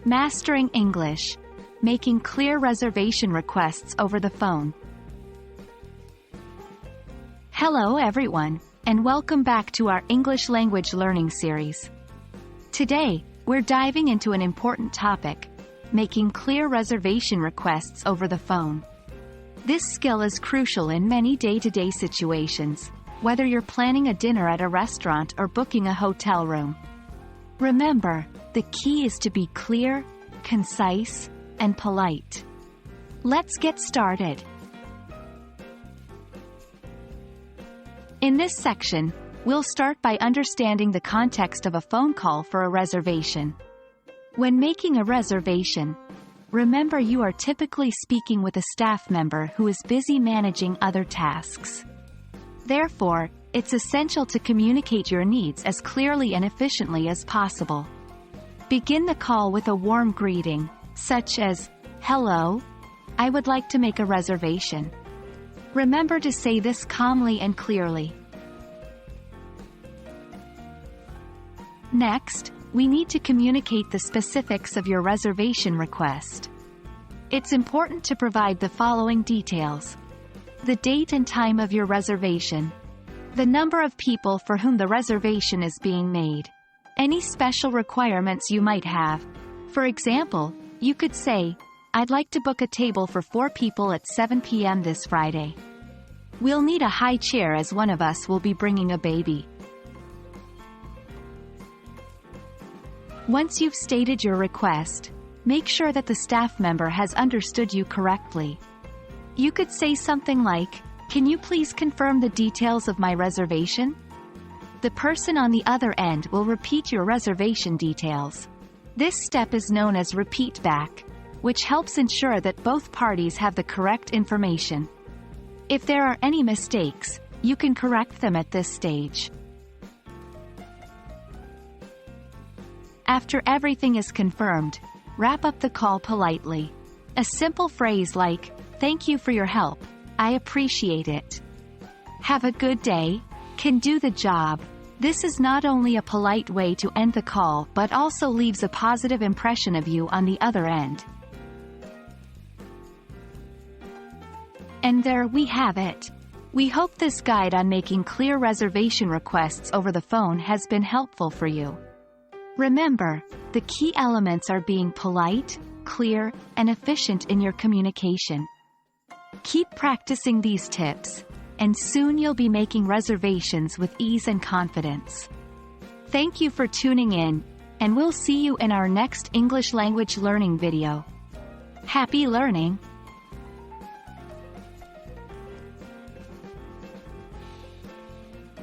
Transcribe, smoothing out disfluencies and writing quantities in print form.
Mastering English. Making clear reservation requests over the phone. Hello everyone, and welcome back to our English language learning series. Today, we're diving into an important topic: making clear reservation requests over the phone. This skill is crucial in many day-to-day situations, whether you're planning a dinner at a restaurant or booking a hotel room. Remember, the key is to be clear, concise, and polite. Let's get started. In this section, we'll start by understanding the context of a phone call for a reservation. When making a reservation, remember you are typically speaking with a staff member who is busy managing other tasks. Therefore, it's essential to communicate your needs as clearly and efficiently as possible. Begin the call with a warm greeting, such as, "Hello, I would like to make a reservation." Remember to say this calmly and clearly. Next, we need to communicate the specifics of your reservation request. It's important to provide the following details: the date and time of your reservation, the number of people for whom the reservation is being made, any special requirements you might have. For example, you could say, "I'd like to book a table for 4 people at 7 p.m. this Friday. We'll need a high chair as one of us will be bringing a baby." Once you've stated your request, make sure that the staff member has understood you correctly. You could say something like, "Can you please confirm the details of my reservation?" The person on the other end will repeat your reservation details. This step is known as repeat back, which helps ensure that both parties have the correct information. If there are any mistakes, you can correct them at this stage. After everything is confirmed, wrap up the call politely. A simple phrase like, "Thank you for your help, I appreciate it. Have a good day," can do the job. This is not only a polite way to end the call but also leaves a positive impression of you on the other end. And there we have it. We hope this guide on making clear reservation requests over the phone has been helpful for you. Remember, the key elements are being polite, clear, and efficient in your communication. Keep practicing these tips, and soon you'll be making reservations with ease and confidence. Thank you for tuning in, and we'll see you in our next English language learning video. Happy learning!